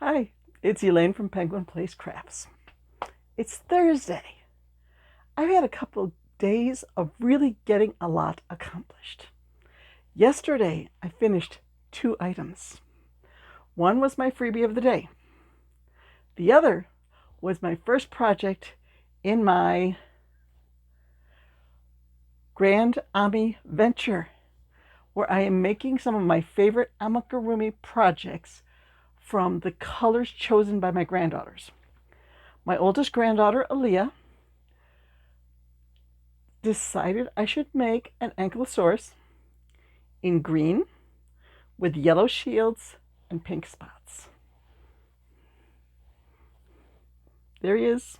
Hi, it's Elaine from Penguin Place Crafts. It's Thursday. I've had a couple of days of really getting a lot accomplished. Yesterday, I finished 2 items. One was my freebie of the day. The other was my first project in my Grand Ami venture, where I am making some of my favorite amigurumi projects from the colors chosen by my granddaughters. My oldest granddaughter, Aaliyah, decided I should make an Ankylosaur in green with yellow shields and pink spots. There he is.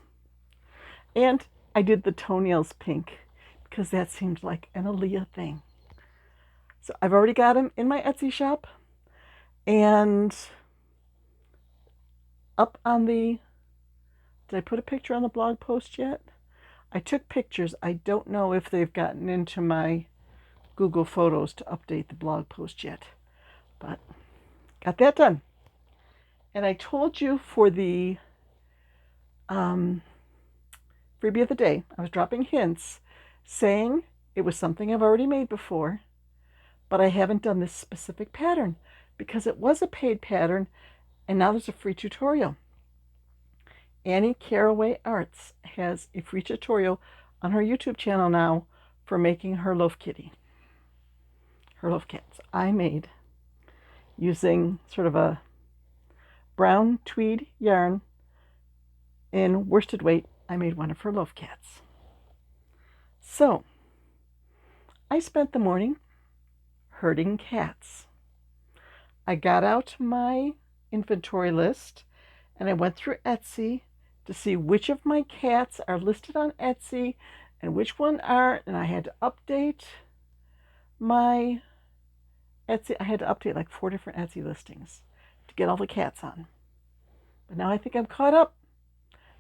And I did the toenails pink because that seemed like an Aaliyah thing. So I've already got him in my Etsy shop, and up on the, did I put a picture on the blog post yet? I took pictures. I don't know if they've gotten into my Google Photos to update the blog post yet, but got that done. And I told you for the freebie of the day, I was dropping hints saying it was something I've already made before, but I haven't done this specific pattern because it was a paid pattern and now there's a free tutorial. Annie Carraway Arts has a free tutorial on her YouTube channel now for making her loaf kitty. Her loaf cats I made using sort of a brown tweed yarn in worsted weight. I made one of her loaf cats. So I spent the morning herding cats. I got out my inventory list and I went through Etsy to see which of my cats are listed on Etsy and which one aren't, and I had to update my Etsy. I had to update like 4 different Etsy listings to get all the cats on. But now I think I'm caught up.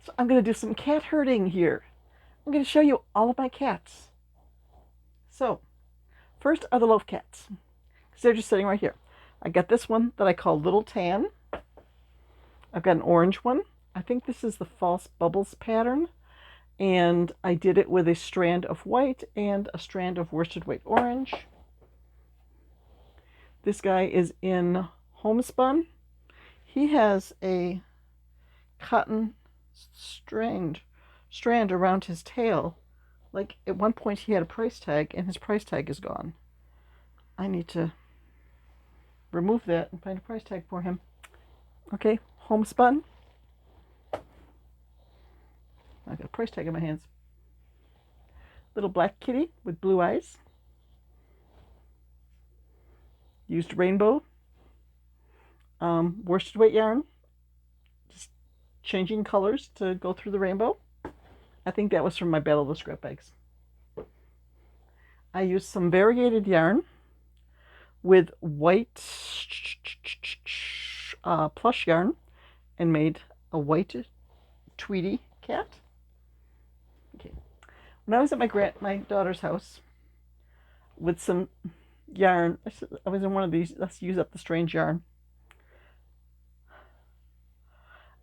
So I'm going to do some cat herding here. I'm going to show you all of my cats. So first are the loaf cats, because they're just sitting right here. I got this one that I call Little Tan. I've got an orange one. I think this is the False Bubbles pattern, and I did it with a strand of white and a strand of worsted weight orange. This guy is in homespun. He has a cotton strand around his tail. Like at one point he had a price tag and his price tag is gone. I need to remove that and find a price tag for him. Okay, homespun. I got a price tag in my hands. Little black kitty with blue eyes. Used rainbow worsted weight yarn. Just changing colors to go through the rainbow. I think that was from my Battle of the Scrap Bags. I used some variegated yarn with white plush yarn and made a white Tweety cat. Okay. When I was at my daughter's house with some yarn, I was in one of these, let's use up the strange yarn.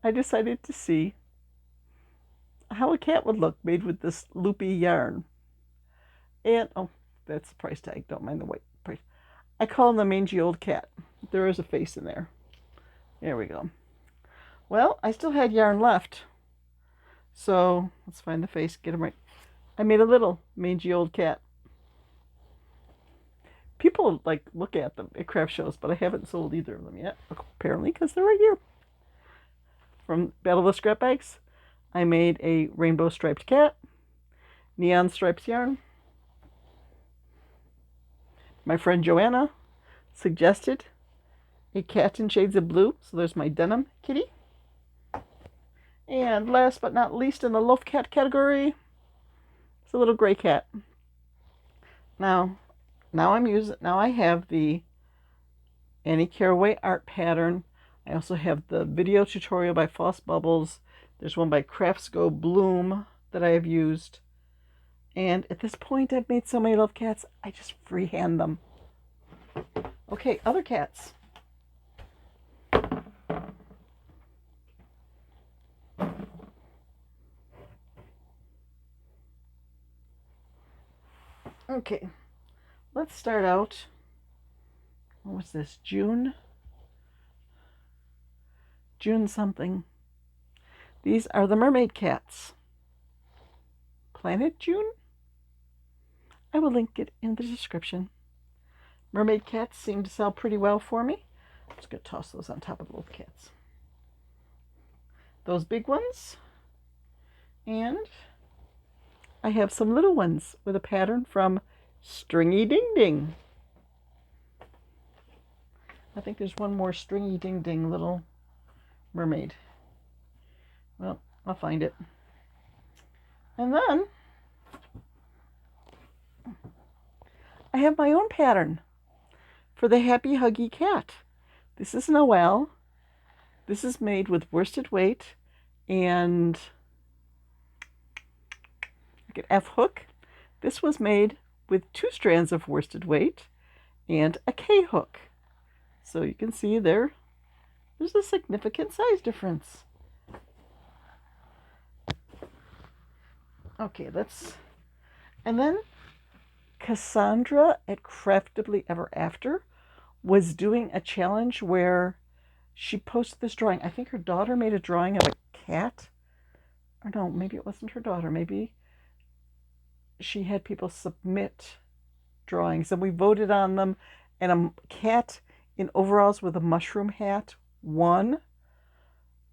I decided to see how a cat would look made with this loopy yarn. And, oh, that's the price tag. Don't mind the white price. I call him the mangy old cat. There is a face in there. There we go. Well, I still had yarn left. So, let's find the face, get him right. I made a little mangy old cat. People like look at them at craft shows, but I haven't sold either of them yet, apparently, because they're right here. From Battle of the Scrap Bags, I made a rainbow striped cat, neon stripes yarn. My friend Joanna suggested a cat in shades of blue, so there's my denim kitty. And last but not least in the loaf cat category, it's a little gray cat. Now I have the Annie Carraway art pattern. I also have the video tutorial by False Bubbles. There's one by Crafts Go Bloom that I have used. And at this point, I've made so many love cats, I just freehand them. Okay, other cats. Okay, let's start out. What was this? June something. These are the mermaid cats. Planet June? I will link it in the description. Mermaid cats seem to sell pretty well for me. I'm just going to toss those on top of the little cats. Those big ones. And I have some little ones with a pattern from Stringy Ding Ding. I think there's one more Stringy Ding Ding little mermaid. Well, I'll find it. And then I have my own pattern for the Happy Huggy Cat. This is Noelle. This is made with worsted weight and like an F hook. This was made with 2 strands of worsted weight and a K hook. So you can see there's a significant size difference. Okay, and then Cassandra at Craftably Ever After was doing a challenge where she posted this drawing. I think her daughter made a drawing of a cat. Or no, maybe it wasn't her daughter. Maybe she had people submit drawings and we voted on them. And a cat in overalls with a mushroom hat won.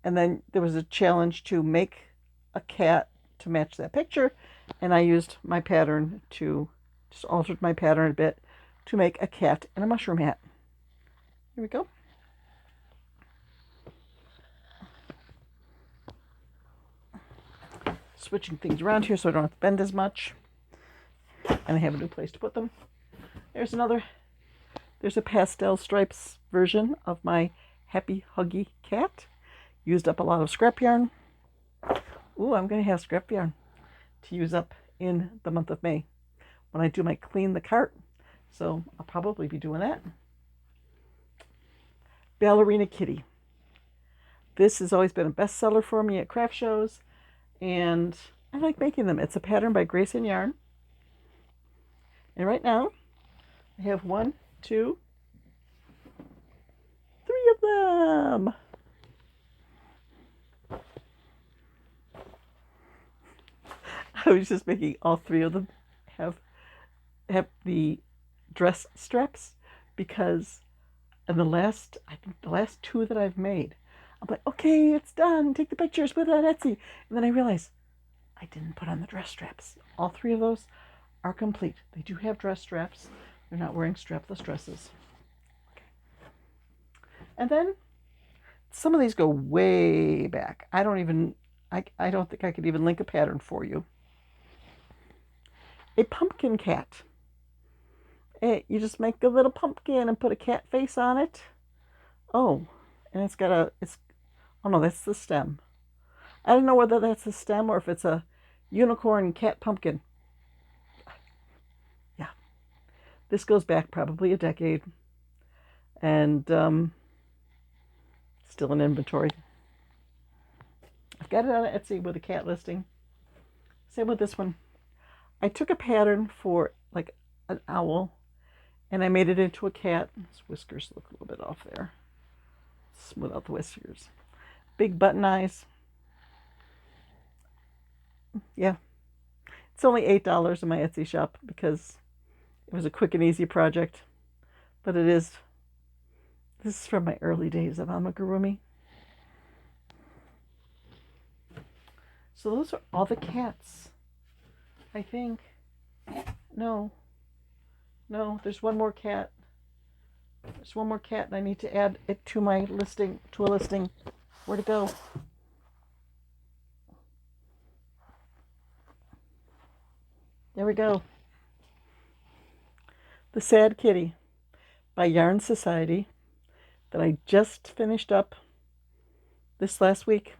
And then there was a challenge to make a cat to match that picture. And I used my pattern just altered my pattern a bit to make a cat in a mushroom hat. Here we go. Switching things around here so I don't have to bend as much. And I have a new place to put them. There's a pastel stripes version of my Happy Huggy Cat. Used up a lot of scrap yarn. Ooh, I'm going to have scrap yarn to use up in the month of May when I do my clean the cart. So I'll probably be doing that. Ballerina Kitty. This has always been a bestseller for me at craft shows, and I like making them. It's a pattern by Grace and Yarn. And right now, I have 1, 2, 3 of them. I was just making all 3 of them have the dress straps because in I think the last 2 that I've made, I'm like, okay, it's done. Take the pictures, put it on Etsy. And then I realized I didn't put on the dress straps. All 3 of those are complete. They do have dress straps. They're not wearing strapless dresses. Okay. And then some of these go way back. I don't think I could even link a pattern for you. A pumpkin cat. You just make a little pumpkin and put a cat face on it. Oh, and oh no, that's the stem. I don't know whether that's a stem or if it's a unicorn cat pumpkin. Yeah. This goes back probably a decade. And still in inventory. I've got it on Etsy with a cat listing. Same with this one. I took a pattern for like an owl and I made it into a cat. His whiskers look a little bit off there. Smooth out the whiskers. Big button eyes. Yeah. It's only $8 in my Etsy shop because it was a quick and easy project. But this is from my early days of amigurumi. So those are all the cats. I think. No, there's one more cat. There's one more cat and I need to add it to my listing, to a listing. Where'd it go? There we go. The Sad Kitty by Yarn Society that I just finished up this last week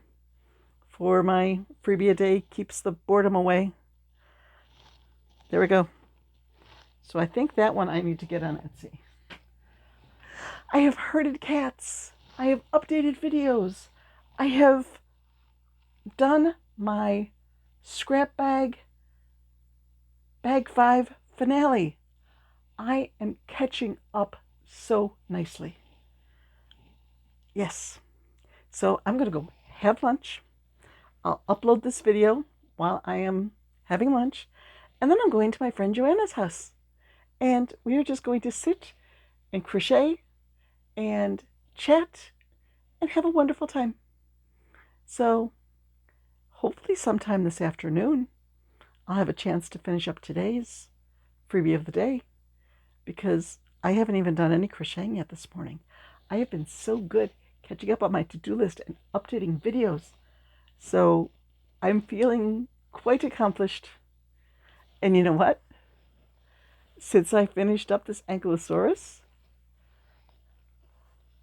for my freebie a day keeps the boredom away. There we go. So I think that one I need to get on Etsy. I have herded cats. I have updated videos. I have done my scrap bag 5 finale. I am catching up so nicely. Yes. So I'm going to go have lunch. I'll upload this video while I am having lunch. And then I'm going to my friend Joanna's house. And we are just going to sit and crochet and chat and have a wonderful time. So hopefully sometime this afternoon, I'll have a chance to finish up today's freebie of the day, because I haven't even done any crocheting yet this morning. I have been so good catching up on my to-do list and updating videos. So I'm feeling quite accomplished. And you know what? Since I finished up this Ankylosaurus,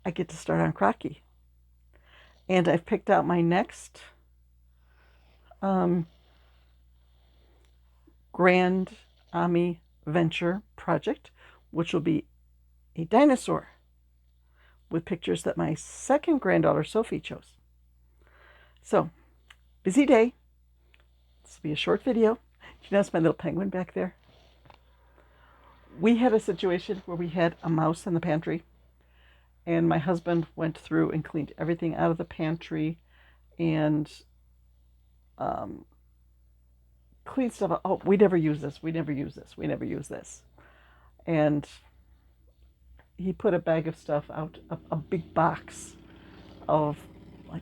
I get to start on Crocky. And I've picked out my next Grand Ami Venture project, which will be a dinosaur with pictures that my second granddaughter Sophie chose. So, busy day. This will be a short video. Do you notice my little penguin back there? We had a situation where we had a mouse in the pantry, and my husband went through and cleaned everything out of the pantry and cleaned stuff up. Oh, we never use this. We never use this. We never use this. And he put a bag of stuff out, a big box of like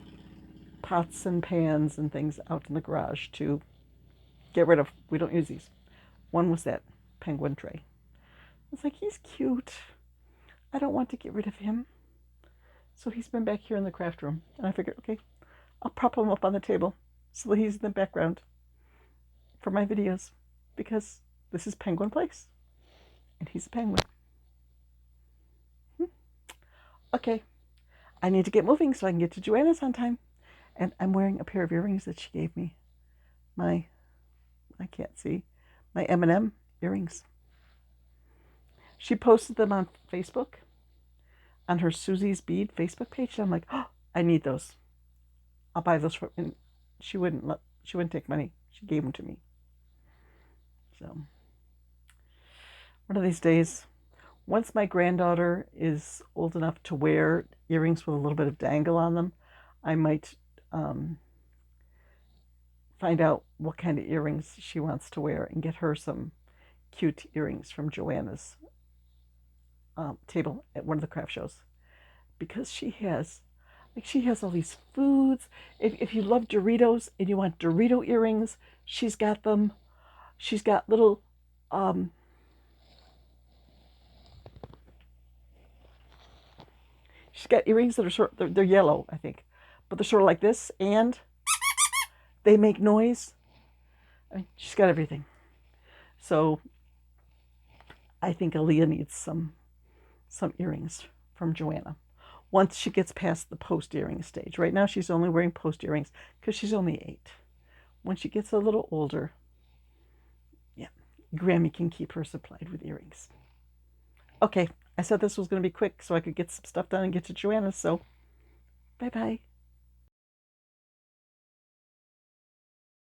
pots and pans and things out in the garage to get rid of. We don't use these. One was that penguin tray. It's like, he's cute. I don't want to get rid of him. So he's been back here in the craft room. And I figured, okay, I'll prop him up on the table so that he's in the background for my videos, because this is Penguin Place. And he's a penguin. Okay, I need to get moving so I can get to Joanna's on time. And I'm wearing a pair of earrings that she gave me. I can't see, my M&M earrings. She posted them on Facebook, on her Susie's Bead Facebook page. And I'm like, oh, I need those. I'll buy those for. And she wouldn't take money. She gave them to me. So one of these days, once my granddaughter is old enough to wear earrings with a little bit of dangle on them, I might find out what kind of earrings she wants to wear and get her some cute earrings from Joanna's table at one of the craft shows, because she has all these foods. If you love Doritos and you want Dorito earrings, she's got them. She's got little she's got earrings that are they're yellow, I think, but they're sort of like this, and they make noise. I mean, she's got everything. So I think Aaliyah needs some earrings from Joanna once she gets past the post earring stage. Right now she's only wearing post earrings because she's only 8. When she gets a little older, yeah, Grammy can keep her supplied with earrings. Okay, I said this was going to be quick so I could get some stuff done and get to Joanna, so bye-bye.